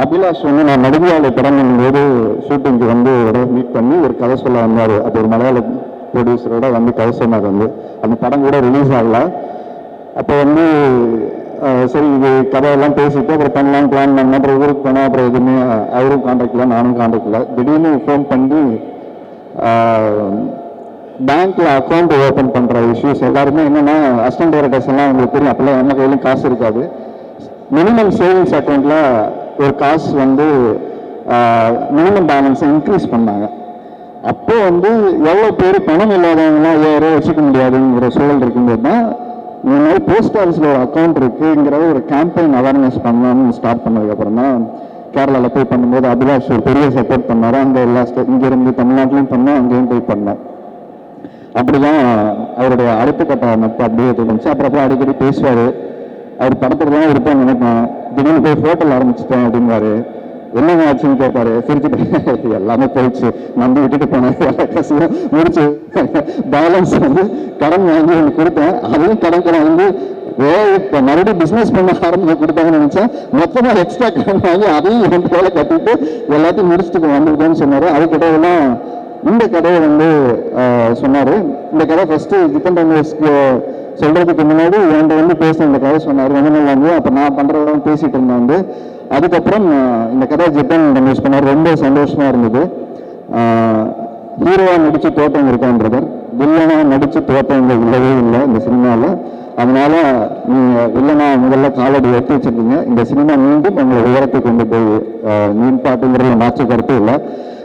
அபிலாஷ் வந்து நான் நடுவியாலை படம் பண்ணும்போது ஷூட்டிங்க்கு வந்து மீட் பண்ணி ஒரு கதை சொல்ல வந்தார். அப்போ ஒரு மலையாள ப்ரொடியூசரோட வந்து கதை சொன்னார். வந்து அந்த படம் கூட ரிலீஸ் ஆகல. அப்போ வந்து சரி இது கதையெல்லாம் பேசிட்டு அப்புறம் பண்ணலாம் பிளான் பண்ண, அப்புறம் ஊருக்கு போனால் அப்புறம் எதுவுமே அவரும் காண்டாக்ட் இல்லை, நானும் காண்டாக்ட் இல்லை. திடீர்னு ஃபோன் பண்ணி பேங்க்ல அக்கௌண்ட் ஓப்பன் பண்ணுற இஷ்யூஸ் எல்லாருமே என்னென்னா அசிஸ்டன்ட் டைரக்டர்ஸ் எல்லாம் உங்களுக்கு தெரியும், அப்போல்லாம் நம்ம கையிலும் காசு இருக்காது. மினிமம் சேவிங்ஸ் அக்கௌண்ட்டில் ஒரு காசு வந்து மினிமம் பேலன்ஸை இன்க்ரீஸ் பண்ணாங்க. அப்போ வந்து எவ்வளோ பேர் பணம் இல்லாதவங்களாம் 5000 வச்சுக்க முடியாதுங்கிற சூழல் இருக்கும்போது தான் இந்த மாதிரி போஸ்ட் ஆஃபீஸில் ஒரு அக்கௌண்ட் இருக்குங்கிற ஒரு கேம்பெயின் அவேர்னஸ் பண்ணலாம்னு ஸ்டார்ட் பண்ணதுக்கப்புறம் தான் கேரளாவில் போய் பண்ணும்போது அபிலாஷ் ஒரு பெரிய சப்போர்ட் பண்ணார். அங்கே எல்லா இங்கேருந்து தமிழ்நாட்டிலையும் பண்ணோம், அங்கேயும் போய் பண்ணோம். அப்படிதான் அவருடைய அடுத்த கட்ட நட்பு அப்படியே இருந்துச்சு. அப்புறம் அடிக்கடி பேசுவார். அவர் படத்தில் தான் இருப்பான்னு நினைப்பேன். திடீர்னு போய் ஹோட்டல் ஆரம்பிச்சுட்டேன் அப்படின்வாரு. என்னங்க ஆச்சுன்னு கேட்பாரு. சிரிச்சுட்டு எல்லாமே போயிடுச்சு, நம்பி விட்டுட்டு போனேன், கசியும் முடிச்சு பேலன்ஸ் வந்து கடன் வாங்கி ஒன்று கொடுத்தேன். அதையும் கடன் வந்து இப்போ மறுபடியும் பிஸ்னஸ் பண்ண ஆரம்பிச்சு கொடுத்தாங்கன்னு நினைச்சேன். மொத்தமாக எக்ஸ்ட்ரா கடன் வாங்கி அதையும் 2 வேலை கட்டிட்டு எல்லாத்தையும் முடிச்சுட்டு வந்துருக்கேன்னு சொன்னார். அதுக்கிட்டலாம் இந்த கதையை வந்து சொன்னார். இந்த கதை ஃபஸ்ட்டு ஜித்தன் ரமேஷ்க்கு சொல்கிறதுக்கு முன்னாடி என்கிட்ட வந்து பேச இந்த கதை சொன்னார். ரொம்ப நல்லா இருந்தது. அப்போ நான் பண்ணுறதெல்லாம் பேசிகிட்டு இருந்தேன் வந்து. அதுக்கப்புறம் இந்த கதை ஜித்தன் ரமேஷ் பண்ணார். ரொம்ப சந்தோஷமாக இருந்தது. ஹீரோவாக நடித்து தோட்டம் இருக்கான் பிரதர், வில்லனாக நடித்து தோட்டங்கள் இல்லவே இல்லை இந்த சினிமாவில். அதனால நீங்கள் வில்லனா முதல்ல காலடி எடுத்து வச்சுருக்கீங்க. இந்த சினிமா மீண்டும் உங்களை உயரத்தை கொண்டு போய் மீன்பாட்டுங்கிறதுல மாற்று கருத்து இல்லை.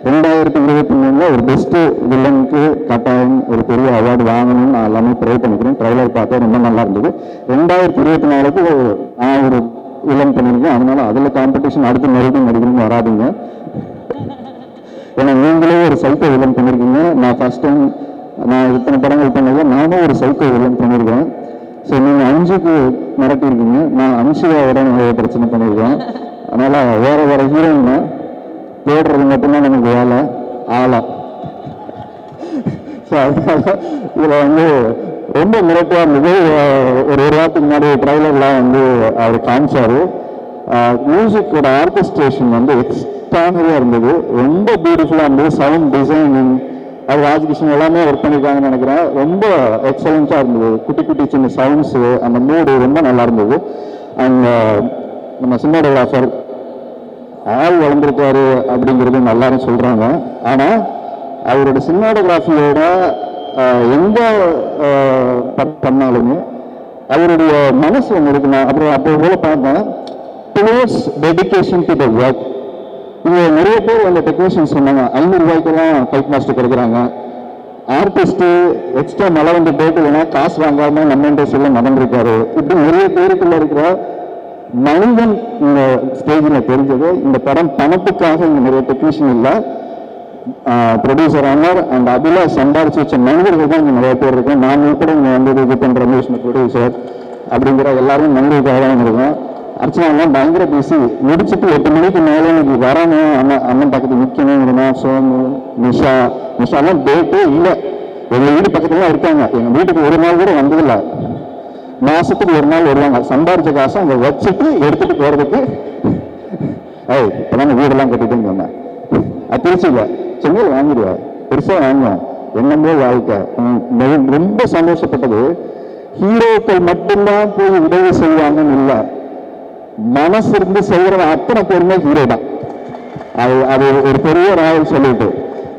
2023 ஒரு பெஸ்ட்டு வில்லனுக்கு கட்டாயம் ஒரு பெரிய அவார்டு வாங்கணும்னு நான் எல்லாமே ப்ரே பண்ணிக்கிறேன். ட்ரைலர் பார்த்தா ரொம்ப நல்லா இருந்தது. 2024க்கு நான் ஒரு வில்லன் பண்ணியிருக்கேன். அதனால அதில் காம்படிஷன் அடுத்து மறுபடியும் நடிக்கணும்னு வராதிங்க. ஏன்னா நீங்களே ஒரு சைக்கோ வில்லன் பண்ணியிருக்கீங்க. நான் ஃபர்ஸ்ட் டைம் நான் இத்தனை படங்கள் பண்ணது நானும் ஒரு சைக்கோ வில்லன் பண்ணியிருக்கேன். ஸோ நீங்கள் 5க்கு மிரட்டியிருக்கீங்க, நான் அம்சியாவோட நிறைய பிரச்சனை பண்ணியிருக்கேன். அதனால் வேறு ஹீரோயினை தேடுறது மட்டும்தான் நமக்கு வேலை ஆளா. ஸோ அதனால இதில் வந்து ரொம்ப மிரட்டாக இருந்தது. ஒரு வாரத்துக்கு முன்னாடி ட்ரைலர்லாம் வந்து அவர் காமிச்சார். மியூசிக்கோட ஆர்கெஸ்ட்ரேஷன் வந்து எக்ஸ்ட்ரானரியாக இருந்தது. ரொம்ப பியூட்டிஃபுல்லாக இருந்தது. சவுண்ட் டிசைனிங் அது ராஜகிருஷ்ணன் எல்லாமே ஒர்க் பண்ணியிருக்காங்கன்னு நினைக்கிறேன். ரொம்ப எக்ஸலண்ட்டாக இருந்தது. குட்டி குட்டி சின்ன சவுண்ட்ஸு, அந்த மூடு ரொம்ப நல்லா இருந்தது. அண்ட் நம்ம சினிமாட்டோகிராஃபர் ஆள் வளர்ந்துருக்காரு அப்படிங்கிறது எல்லாரும் சொல்கிறாங்க. ஆனால் அவரோட சினிமாட்டோகிராஃபியோட எந்த பண்ணாலுமே அவருடைய மனசு ஒன்று இருக்குன்னா அப்புறம் அப்போ போல பார்த்தேன். Close dedication to the work. இங்கே நிறைய பேர் அந்த டெக்னீஷியன் சொன்னாங்க 500 ரூபாய்க்கெல்லாம் ஃபைட் மாஸ்டர் கொடுக்குறாங்க. ஆர்டிஸ்ட்டு எக்ஸ்ட்ரா மழை வந்து போட்டு வேணா காசு வாங்காமல் நம்ம இண்டஸ்ட்ரியில் நடந்திருக்காரு. இப்படி நிறைய பேருக்குள்ள இருக்கிற மனிதன் இந்த ஸ்டேஜில் தெரிஞ்சது. இந்த படம் பணத்துக்காக இங்கே நிறைய டெக்னீஷியன் இல்லை, ப்ரொடியூசர் அமர் அண்ட் அபிலாஷ் சம்பாரிச்சு வச்ச மனிதர்கள் தான் இங்கே நிறைய பேர் இருக்கேன். நான் உட்பட இங்கே வந்து ஜித்தன் ரமேஷ் ப்ரொடியூசர் அப்படிங்கிற எல்லாரும் மனிதர்களுக்காக தான் இருக்கேன். அர்ச்சனாலாம் பயங்கர பிஸி. முடிச்சுட்டு 8 மணிக்கு மேலே இன்னைக்கு வரணும், அண்ணன் பக்கத்துக்கு நிற்கணுங்கிறனா சோமு நிஷாலாம் டேட்டே இல்லை. எங்கள் வீடு பக்கத்துல தான் இருக்காங்க. எங்கள் வீட்டுக்கு ஒரு நாள் கூட வந்ததில்லை. மாதத்துக்கு ஒரு நாள் வருவாங்க. சம்பாரிச்ச காசை அங்கே வச்சுட்டு எடுத்துகிட்டு போகிறதுக்கு இப்போதான் வீடெல்லாம் கட்டிட்டுன்னு சொன்னேன். அது திருச்சியில் செங்கல் வாங்கிடுவா, பெருசாக வாங்குவேன். என்னமோ வாழ்க்கை. ரொம்ப சந்தோஷப்பட்டது. ஹீரோக்கள் மட்டும்தான் போய் உதவி செய்வாங்கன்னு இல்லை, மனசு இருந்து செய்கிற அத்தனை பேருமே ஹீரோ தான். அது ஒரு பெரிய ராயல் சொல்லிட்டு.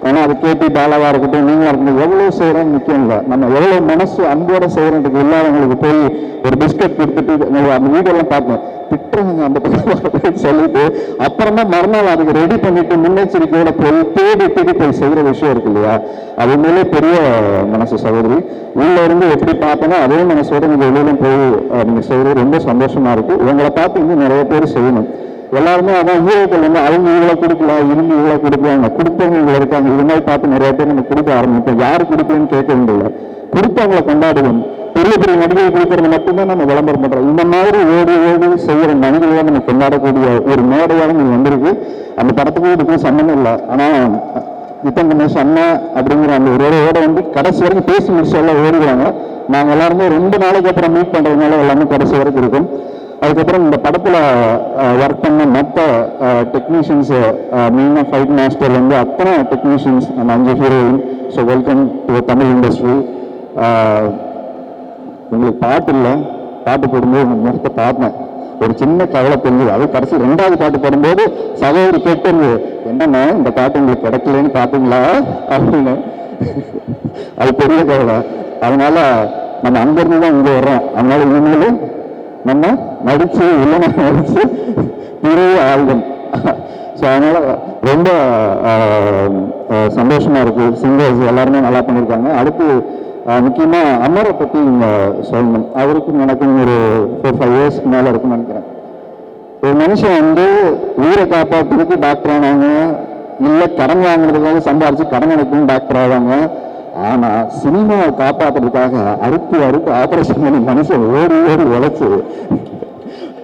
ஏன்னா அது கேபி பாலாவா இருக்கட்டும், நீங்களா இருக்கட்டும், எவ்வளோ செய்கிறோன்னு முக்கியம் இல்லை, நம்ம எவ்வளோ மனசு அன்போட செய்கிறதுக்கு இல்லாதவங்களுக்கு போய் ஒரு பிஸ்கட் கொடுத்துட்டு அந்த வீடெல்லாம் பார்ப்போம் திட்டுறாங்க அந்த பக்கம் சொல்லிட்டு அப்புறமா மறுநாள் அதுக்கு ரெடி பண்ணிட்டு முன்னெச்சரிக்கையோட போய் தேடி போய் செய்கிற விஷயம் இருக்கு இல்லையா, அது மேலே பெரிய மனசு சகோதரி. உள்ள இருந்து எப்படி பார்த்தோன்னா அதே மனசோட நீங்கள் வெளியிலும் போய் நீங்கள் செய்கிறது ரொம்ப சந்தோஷமா இருக்கு. உங்களை பார்த்து இன்னும் நிறைய பேர் செய்யணும். எல்லாருமே அதான் ஹீரோக்கள் வந்து அவங்க இவ்வளோ கொடுக்கல, இருந்து இவ்வளோ கொடுக்குறாங்க, கொடுத்தவங்க இவ்வளோ இருக்காங்க. இது மாதிரி பார்த்து நிறைய பேர் நம்ம கொடுக்க ஆரம்பிப்போம். யாரு கொடுக்கலன்னு கேட்க வேண்டியதில்லை, கொடுத்தவங்களை கொண்டாடுவோம். பெரிய பெரிய நடிகை கொடுக்கறது மட்டும்தான் நம்ம விளம்பரம் பண்றோம். இந்த மாதிரி ஓடி செய்யற மனிதர்களாக நம்ம கொண்டாடக்கூடிய ஒரு மேடையாக நீங்க வந்திருக்கு. அந்த படத்துக்கும் இதுக்கும் சம்மந்தம் இல்லை. ஆனால் ஜித்தன் ரமேஷ் அண்ணா அப்படிங்கிற அந்த ஒரு ஓட வந்து கடைசி வரைக்கும் பேசி முடிச்சு எல்லாம் ஓடுவாங்க. நாங்கள் எல்லாருமே 2 நாளைக்கு அப்புறம் மீட் பண்றதுனால எல்லாமே கடைசி வரைக்கும் இருக்கும். அதுக்கப்புறம் இந்த படத்தில் ஒர்க் பண்ண மற்ற டெக்னீஷியன்ஸு மெயினாக ஃபைட் மாஸ்டர் வந்து அத்தனை டெக்னீஷியன்ஸ் அந்த 5 heroine. So welcome to Tamil industry. உங்களுக்கு பாட்டு இல்லை, பாட்டு போடும்போது உங்கள் முகத்தை பார்த்தேன், ஒரு சின்ன கவலை தெரிஞ்சது. அது கடைசி 2வது பாட்டு போடும்போது சகோதரி கேட்டுருது, என்னன்னா இந்த பாட்டு உங்களுக்கு கிடைக்கலன்னு பார்த்தீங்களா அப்படின்னு. அது பெரிய கவலை. அதனால நம்ம அங்கிருந்து தான் இங்கே வர்றோம். அதனால இனிமேல் நம்ம நடிச்சு இல்லைன்னா நடிச்சு பெரிய ஆல்பம். ஸோ அதனால ரொம்ப சந்தோஷமா இருக்கு. சிங்கர்ஸ் எல்லாருமே நல்லா பண்ணியிருக்காங்க. அடுத்து முக்கியமாக அமரை பற்றி சொல்லணும். அவருக்கும் எனக்கும் ஒரு 4-5 இயர்ஸ்க்கு மேலே இருக்குன்னு நினைக்கிறேன். ஒரு மனுஷன் வந்து உயிரை காப்பாற்றுறதுக்கு டாக்டர் ஆனாங்க, இல்லை கடன் வாங்குறதுக்காக சம்பாரிச்சு கடன் அனுப்பும் டாக்டர் ஆவாங்க. ஆனால் சினிமாவை காப்பாற்றுறதுக்காக அறுத்து ஆப்ரேஷன் பண்ணி மனுஷன் ஓடி உழைச்சு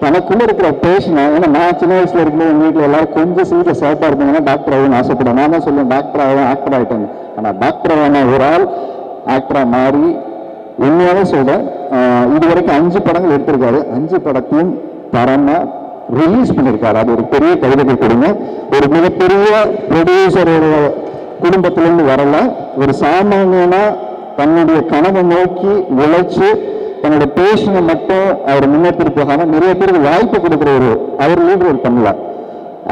தனக்குள்ள இருக்கிற பேஷனை. ஏன்னா நான் சின்ன வயசுல இருக்கும்போது எங்கள் வீட்டில் எல்லாரும் கொஞ்சம் சீக்கிரம் சேஃபாக இருப்பாங்கன்னா டாக்டர் ஆகும்னு ஆசைப்படுவேன். நான் தான் சொல்லுவேன் டாக்டர் ஆகும், ஆக்டர் ஆகிட்டேன். ஆனால் டாக்டர் ஆன ஒரு ஆள் ஆக்டராக மாறி உண்மையாகவே சொல்கிறேன், இது வரைக்கும் 5 படங்கள் எடுத்திருக்காரு. 5 படத்தையும் தரமாக ரிலீஸ் பண்ணியிருக்காரு. அது ஒரு பெரிய கவிதைகள் கொடுங்க. ஒரு மிகப்பெரிய ப்ரொடியூசரோட குடும்பத்திலேருந்து வரல, ஒரு சாமானியனா தன்னுடைய கனவை நோக்கி உழைச்சு தன்னுடைய பேஷனை மட்டும் அவர் முன்னேற்றி போகாம நிறைய பேருக்கு வாய்ப்பு கொடுக்குற அவர் லீடர் பண்ணல.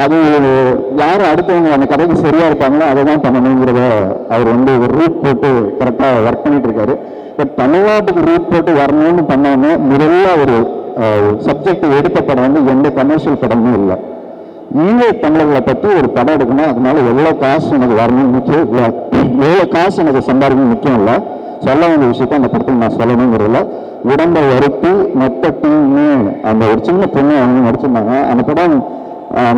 அது யாரும் அடுத்தவங்க அந்த கதைக்கு சரியா இருப்பாங்களோ அதை தான் பண்ணணுங்கிறத அவர் வந்து ஒரு ரூட் போட்டு கரெக்டாக ஒர்க் பண்ணிட்டு இருக்காரு. இப்போ தமிழ்நாட்டுக்கு ரூட் போட்டு வரணும்னு பண்ணாம முதல்ல ஒரு சப்ஜெக்ட் எடுத்த படம் வந்து எந்த கமர்ஷியல் படமும் இல்லை. ஈழ தமிழர்களை பற்றி ஒரு படம் எடுக்கணும், அதனால எவ்வளோ காசு எனக்கு வரணும்னு முக்கியம் இல்லை, எவ்வளோ காசு எனக்கு சம்பாதிக்கணும் முக்கியம் இல்லை. சொல்ல வேண்டிய விஷயத்த அந்த படத்தில் நான் சொல்லணுங்கிறதுல உடம்பை வருத்தி மொத்த டீம்னு அந்த ஒரு சின்ன பொண்ணு அவங்க நடிச்சிருந்தாங்க. அந்த படம்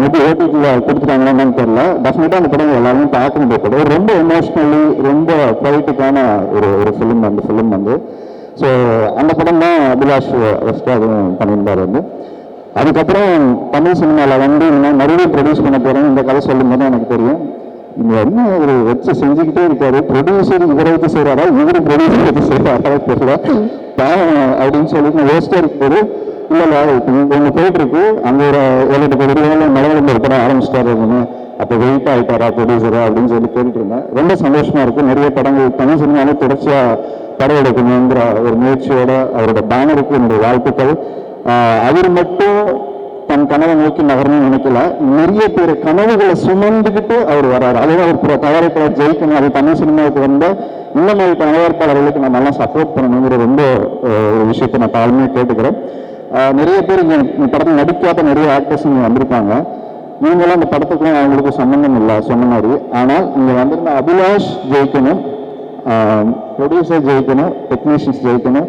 மேபி ஓடிடியில் கொடுத்துட்டாங்களான்னு தெரியல. டெஃபினட்டாக அந்த படம் எல்லாருமே பார்க்க முடிய படம். ரொம்ப எமோஷ்னலி ரொம்ப பொலிட்டிக்கான ஒரு ஃபிலிம். அந்த ஃபிலிம் வந்து ஸோ அந்த படம் தான் அபிலாஷ் ஃபஸ்ட்டு அதுவும் பண்ணியிருந்தார் வந்து. அதுக்கப்புறம் தமிழ் சினிமாவில் வந்து இன்னும் மறுபடியும் ப்ரொடியூஸ் பண்ண போகிறேன் இந்த கதை சொல்லும் போது எனக்கு தெரியும் இங்கே என்ன ஒரு வச்சு செஞ்சுக்கிட்டே இருக்காரு. ப்ரொடியூசர் இவரை வச்சு செய்கிறாரா, இவரு ப்ரொடியூசர் வச்சு செய்கிறாரா தெரியல அப்படின்னு சொல்லிட்டு நான் யோசிச்சே இருக்கும்போது இல்லை ஒன்று போயிட்டு இருக்கு. அங்கே ஒரு 7-8 கோடி ரூபாய் மலையாளம் ஒரு படம் ஆரம்பிச்சிட்டாரு அப்படின்னு. அப்போ வெயிட் ஆகிட்டாரா ப்ரொடியூசரா அப்படின்னு சொல்லி கேட்டுட்டு இருந்தேன். ரொம்ப சந்தோஷமா இருக்கு. நிறைய படங்கள் தமிழ் சினிமாவே தொடர்ச்சியாக படம் எடுக்கணுங்கிற ஒரு முயற்சியோட அவரோட பேனருக்கு என்னுடைய வாழ்த்துக்கள். அவர் மட்டும் தன் கனவை நோக்கி நகரணும்னு நினைக்கல, நிறைய பேர் கனவுகளை சுமந்துக்கிட்டு அவர் வர்றாரு. அதுவும் அவர் தயாரிப்பாளர் ஜெயிக்கணும், அது தமிழ் சினிமாவுக்கு வந்த இந்த மாதிரி தயாரிப்பாளர்களுக்கு நான் நல்லா சப்போர்ட் பண்ணணுங்கிற ரொம்ப ஒரு விஷயத்தை நான் தாழ்மையாக கேட்டுக்கிறேன். நிறைய பேர் இங்கே இந்த படத்தில் நடிக்காத நிறைய ஆக்டர்ஸ் இங்கே வந்திருப்பாங்க. இவங்கெல்லாம் அந்த படத்துக்குலாம் அவங்களுக்கு சம்மந்தம் இல்லை சொன்ன மாதிரி. ஆனால் இங்கே வந்திருந்த அபிலாஷ் ஜெயிக்கணும், ப்ரொடியூசர் ஜெயிக்கணும், டெக்னீஷியன்ஸ் ஜெயிக்கணும்,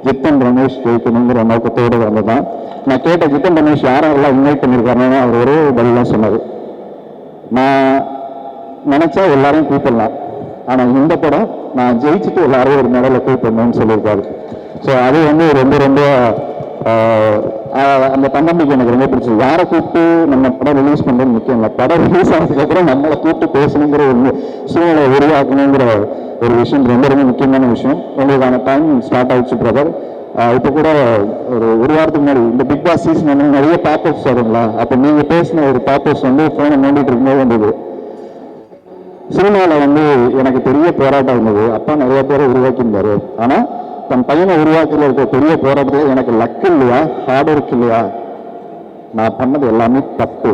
ஜித்தன் ரமேஷ் ஜெயிக்கணுங்கிற நோக்கத்தோடு வந்ததான். நான் கேட்ட ஜித்தன் ரமேஷ் யாரெல்லாம் இன்வைட் பண்ணியிருக்காருன்னா அவர் ஒரே பதிலாக சொன்னார், நான் நினச்சா எல்லாரையும் கூப்பிடலாம், ஆனால் இந்த படம் நான் ஜெயிச்சுட்டு எல்லாரையும் ஒரு மெடலை கூப்பிடணும்னு சொல்லியிருக்காரு. ஸோ அது வந்து ரொம்ப ரொம்ப அந்த தன்னம்பிக்கை எனக்கு ரொம்ப பிடிச்சது. யாரை கூப்பிட்டு நம்ம படம் ரிலீஸ் பண்ணுறது முக்கியம் இல்லை, படம் ரிலீஸ் ஆனதுக்கப்புறம் நம்மளை கூப்பிட்டு பேசணுங்கிற ஒரு சூழ்நிலை உருவாக்கணுங்கிற ஒரு விஷயம் ரொம்ப ரொம்ப முக்கியமான விஷயம். உங்களுக்கான டைம் ஸ்டார்ட் ஆகிடுச்சு பிரதர். இப்போ கூட ஒரு வாரத்துக்கு முன்னாடி இந்த பிக் பாஸ் சீசன் வந்து நிறைய பாப்பர்ஸ் வருங்களா, அப்போ நீங்கள் பேசின ஒரு பாப்பர்ஸ் வந்து ஃபோனை நோண்டிட்டு இருக்கும்போது வந்தது. சினிமாவில் வந்து எனக்கு பெரிய போராட்டம் இருந்தது, அப்பா நிறைய பேரை உருவாக்கியிருந்தாரு. ஆனால் தன் பையனை உருவாக்கில இருக்க பெரிய போராட்டத்தில் எனக்கு லக் இல்லையா, ஹார்ட் ஒர்க் இல்லையா, நான் பண்ணது எல்லாமே தப்பு,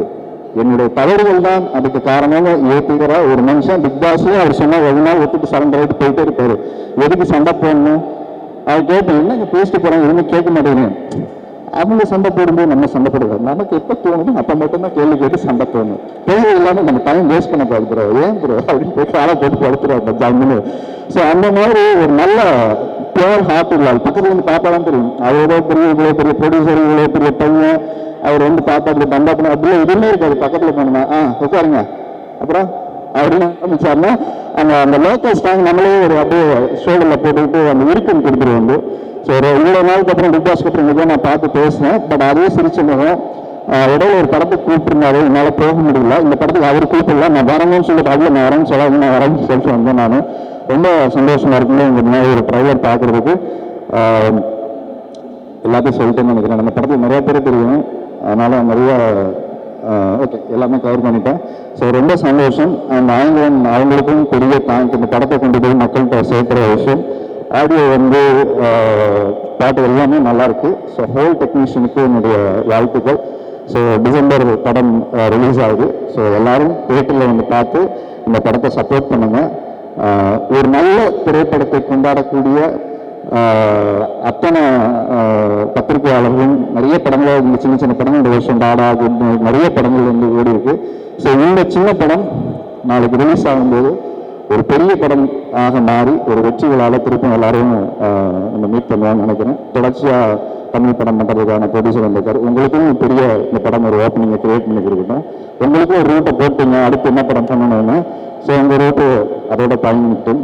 என்னுடைய தவறுகள் தான் அதுக்கு காரணம்னு ஏற்றுக்கிற ஒரு மனுஷன் பிக் பாஸ்லேயும் அவர் சொன்னால் ஒரு நாள் ஒத்துட்டு சரண்டர் ஆகிட்டு போயிட்டே இருப்பாரு. எதுக்கு சண்டை போடணும், அது கேட்பேன், என்னங்க பேசிட்டு போகிறாங்க எதுவுமே கேட்க மாட்டேங்கிறேன். அவங்க சண்டை போடும்போது நம்ம சண்டை போடுவோம், நமக்கு எப்போ தோணுது அப்போ மட்டும்தான் கேள்வி கேட்டு சண்டை போடணும். தேவை இல்லாமல் நம்ம டைம் வேஸ்ட் பண்ண பார்க்குறோம், ஏன் ப்ரோ அப்படின்னு போட்டு ஆளை போட்டு படுத்துருவாங்க ஜாமின்னு. ஸோ அந்த மாதிரி ஒரு நல்ல பியூர் ஹார்ட் இல்லாது பக்கத்தில் வந்து பார்த்தா தான் தெரியும். அவ்வளோ பெரிய இவ்வளோ பெரிய ப்ரொடியூசர் இவ்வளோ பெரிய பையன் அவர் வந்து பார்த்தா தண்டா பண்ண அப்படியே எதுவுமே இருக்காது. பக்கத்தில் போனோம்னா உட்காருங்க அப்புறம் அப்படின்னு ஆரம்பிச்சாருன்னா அந்த லோக்கல் ஸ்டாங் நம்மளே ஒரு அப்படியே ஷோல்டரில் போட்டுக்கிட்டு அந்த இருக்குன்னு கொடுத்துருவாங்க. ஸோ ஒரு இவ்வளோ நாளுக்கு அப்புறம் பிக் பாஸ்க்கு அப்புறம் இங்கே நான் பார்த்து பேசினேன். பட் அதே சிரிச்சிருந்தேன். இடையில ஒரு படத்துக்கு கூப்பிட்டுருந்தாரு, என்னால் போக முடியல, இந்த படத்துக்கு அவர் கூப்பிடல, நான் வரணும்னு சொல்லிட்டு அதில் நான் வரேன்னு சொல்லாது நான் வரேன்னு சொல்லிட்டு வந்தேன். நான் ரொம்ப சந்தோஷமா இருக்குன்னு உங்க மாதிரி ஒரு ட்ரைவர் பார்க்கறதுக்கு. எல்லாத்தையும் சொல்லிட்டேன்னு நினைக்கிறேன். நம்ம படத்தில் நிறைய பேர் தெரியும், அதனால் நிறைய ஓகே எல்லாமே கவர் பண்ணிட்டேன். ஸோ ரொம்ப சந்தோஷம். அண்ட் அவங்களுக்கும் பெரிய தேங்க். இந்த படத்தை கொண்டு போய் மக்கள்கிட்ட சேர்க்குற விஷயம். ஆடியோ வந்து பாட்டு எல்லாமே நல்லாயிருக்கு. ஸோ ஹோல் டெக்னீஷியனுக்கு என்னுடைய வாழ்த்துக்கள். ஸோ டிசம்பர் படம் ரிலீஸ் ஆகுது. ஸோ எல்லோரும் தியேட்டரில் வந்து பார்த்து இந்த படத்தை சப்போர்ட் பண்ணுங்கள். ஒரு நல்ல திரைப்படத்தை கொண்டாடக்கூடிய அத்தனை பத்திரிகையாளர்களும் நிறைய படங்கள், இந்த சின்ன சின்ன படங்கள் இந்த வருஷம் டாடா குட் நைட் நிறைய படங்கள் வந்து ஓடி இருக்கு. ஸோ இந்த சின்ன படம் நாளைக்கு ரிலீஸ் ஆகும்போது ஒரு பெரிய படம் ஆக மாறி ஒரு வெற்றி விழாவில் திருப்பம் எல்லாரும் நம்ம மீட் பண்ணுவான்னு நினைக்கிறேன். தொடர்ச்சியாக தமிழ் படம் பண்ணுறதுக்கான ப்ரொடியூசர் வந்திருக்காரு. உங்களுக்கும் பெரிய இந்த படம் ஒரு ஓப்பனிங்கை கிரியேட் பண்ணி கொடுக்கட்டும். உங்களுக்கும் ஒரு ரூட்டை போட்டீங்க அடுத்து என்ன படம் பண்ணணும்னு. ஸோ உங்கள் ரூட்டு அதோட பயணிட்டு